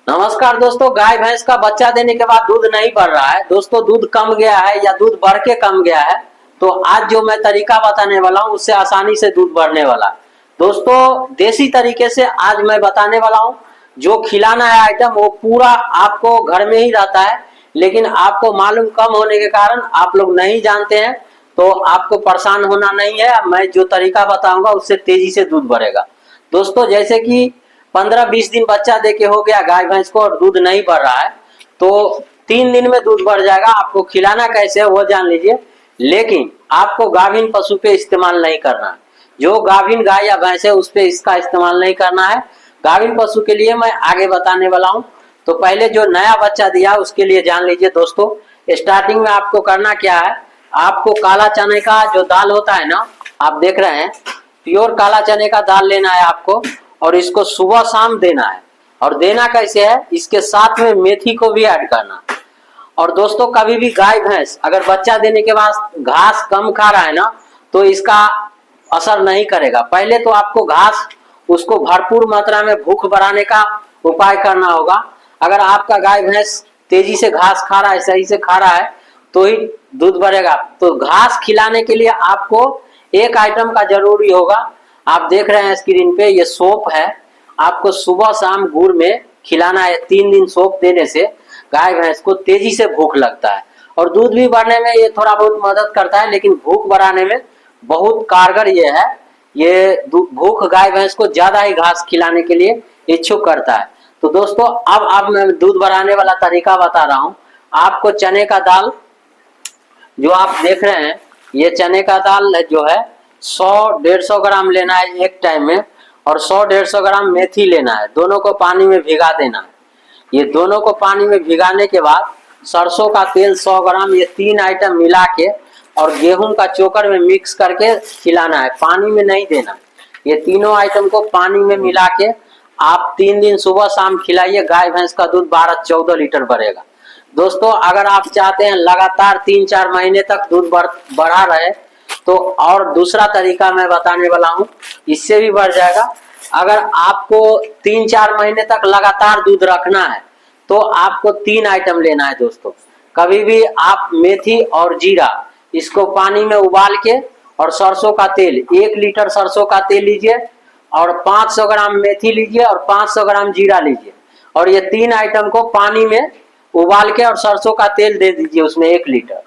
नमस्कार दोस्तों, गाय भैंस का बच्चा देने के बाद दूध नहीं बढ़ रहा है दोस्तों, दूध कम गया है या दूध बढ़ के कम गया है। तो आज जो मैं तरीका बताने वाला हूं उससे आसानी से दूध बढ़ने वाला है। दोस्तों देसी तरीके से आज मैं बताने वाला हूं। जो खिलाना है आइटम वो पूरा आपको घर में ही रहता है, लेकिन आपको मालूम कम होने के कारण आप लोग नहीं जानते हैं, तो आपको परेशान होना नहीं है। मैं जो तरीका बताऊंगा उससे तेजी से दूध बढ़ेगा। दोस्तों जैसे कि 15-20 दिन बच्चा देके हो गया गाय भैंस को और दूध नहीं बढ़ रहा है, तो 3 दिन में दूध बढ़ जाएगा। आपको खिलाना कैसे है वो जान लीजिए, लेकिन आपको गाभिन पशु पे इस्तेमाल नहीं करना है। जो गाभिन गाय या भैंस है उस पे इसका इस्तेमाल नहीं करना है। गाभिन पशु के लिए मैं आगे बताने वाला हूँ। तो पहले जो नया बच्चा दिया उसके लिए जान लीजिए दोस्तों। स्टार्टिंग में आपको करना क्या है, आपको काला चने का जो दाल होता है ना, आप देख रहे हैं, प्योर काला चने का दाल लेना है आपको और इसको सुबह शाम देना है। और देना कैसे है, इसके साथ में मेथी को भी ऐड करना। और दोस्तों कभी भी गाय भैंस अगर बच्चा देने के बाद घास कम खा रहा है ना, तो इसका असर नहीं करेगा। पहले तो आपको घास उसको भरपूर मात्रा में भूख बढ़ाने का उपाय करना होगा। अगर आपका गाय भैंस तेजी से घास खा रहा है, सही से खा रहा है, तो ही दूध बढ़ेगा। तो घास खिलाने के लिए आपको एक आइटम का जरूरी होगा। आप देख रहे हैं स्क्रीन पे, ये सोप है। आपको सुबह शाम गुड़ में खिलाना है। 3 दिन सोप देने से गाय भैंस को तेजी से भूख लगता है और दूध भी बढ़ने में ये थोड़ा बहुत मदद करता है, लेकिन भूख बढ़ाने में बहुत कारगर ये है। ये भूख गाय भैंस को ज्यादा ही घास खिलाने के लिए इच्छुक करता है। तो दोस्तों अब मैं दूध बढ़ाने वाला तरीका बता रहा हूँ। आपको चने का दाल जो आप देख रहे हैं, ये चने का दाल जो है 100-150 ग्राम लेना है एक टाइम में, और 100-150 ग्राम मेथी लेना है। दोनों को पानी में भिगा देना है। ये दोनों को पानी में भिगाने के बाद सरसों का तेल 100 ग्राम, ये 3 आइटम मिला के और गेहूं का चोकर में मिक्स करके खिलाना है, पानी में नहीं देना। ये तीनों आइटम को पानी में मिला के आप 3 दिन सुबह शाम खिलाइए। गाय भैंस का दूध 12-14 लीटर बढ़ेगा। दोस्तों अगर आप चाहते हैं लगातार 3-4 महीने तक दूध बढ़ा रहे, तो और दूसरा तरीका मैं बताने वाला हूँ, इससे भी बढ़ जाएगा। अगर आपको 3-4 महीने तक लगातार दूध रखना है तो आपको 3 आइटम लेना है दोस्तों। कभी भी आप मेथी और जीरा इसको पानी में उबाल के, और सरसों का तेल 1 लीटर सरसों का तेल लीजिए और 500 ग्राम मेथी लीजिए और 500 ग्राम जीरा लीजिए, और ये 3 आइटम को पानी में उबाल के और सरसों का तेल दे दीजिए उसमें 1 लीटर।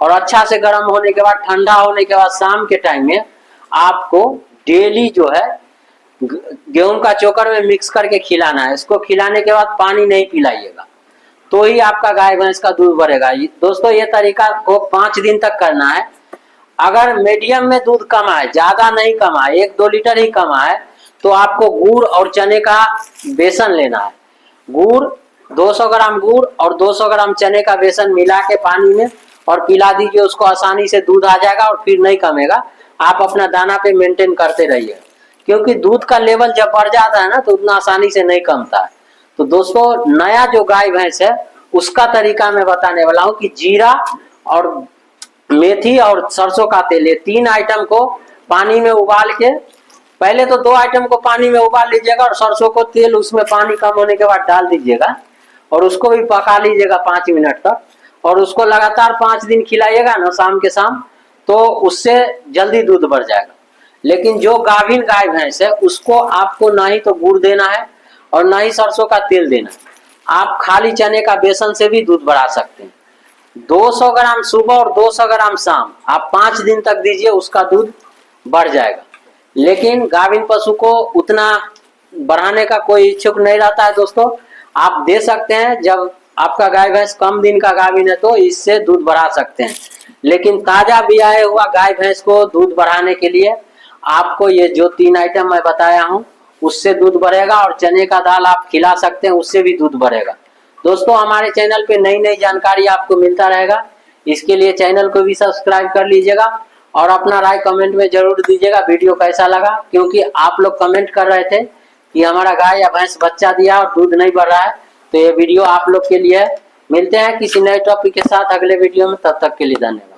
और अच्छा से गर्म होने के बाद, ठंडा होने के बाद शाम के टाइम में आपको डेली जो है गेहूं का चोकर में मिक्स करके खिलाना है। इसको खिलाने के बाद पानी नहीं पिलाइएगा, तो ही आपका गाय भैंस का दूध बढ़ेगा। दोस्तों ये तरीका को 5 दिन तक करना है। अगर मीडियम में दूध कम आए, ज्यादा नहीं कम आए, 1-2 लीटर ही कम आए, तो आपको गुड़ और चने का बेसन लेना है। गुड़ 200 ग्राम गुड़ और 200 ग्राम चने का बेसन मिला के पानी में और पिला दीजिए उसको। आसानी से दूध आ जाएगा और फिर नहीं कमेगा। आप अपना दाना पे मेंटेन करते रहिए, क्योंकि दूध का लेवल जब बढ़ जाता है ना तो उतना आसानी से नहीं कमता है। तो दोस्तों नया जो गाय भैंस है उसका तरीका मैं बताने वाला हूँ कि जीरा और मेथी और सरसों का तेल, ये 3 आइटम को पानी में उबाल के, पहले तो 2 आइटम को पानी में उबाल लीजिएगा और सरसों को तेल उसमें पानी कम होने के बाद डाल दीजिएगा और उसको भी पका लीजिएगा 5 मिनट तक, और उसको लगातार 5 दिन खिलाइएगा ना शाम के शाम, तो उससे जल्दी दूध बढ़ जाएगा। लेकिन जो गाभिन गाय भैंस है उसको आपको ना ही तो गुड़ देना है और ना ही सरसों का तेल देना है। आप खाली चने का बेसन से भी दूध बढ़ा सकते हैं। 200 ग्राम सुबह और 200 ग्राम शाम आप 5 दिन तक दीजिए, उसका दूध बढ़ जाएगा। लेकिन गाभिन पशु को उतना बढ़ाने का कोई इच्छुक नहीं रहता है दोस्तों। आप दे सकते हैं जब आपका गाय भैंस कम दिन का गाभिन है, तो इससे दूध बढ़ा सकते हैं। लेकिन ताजा ब्याया हुआ गाय भैंस को दूध बढ़ाने के लिए आपको ये जो 3 आइटम मैं बताया हूँ उससे दूध बढ़ेगा, और चने का दाल आप खिला सकते हैं, उससे भी दूध बढ़ेगा। दोस्तों हमारे चैनल पे नई नई जानकारी आपको मिलता रहेगा, इसके लिए चैनल को भी सब्सक्राइब कर लीजिएगा और अपना राय कमेंट में जरूर दीजिएगा वीडियो कैसा लगा। क्योंकि आप लोग कमेंट कर रहे थे कि हमारा गाय या भैंस बच्चा दिया और दूध नहीं बढ़ रहा है, तो ये वीडियो आप लोग के लिए है। मिलते हैं किसी नए टॉपिक के साथ अगले वीडियो में, तब तक के लिए धन्यवाद।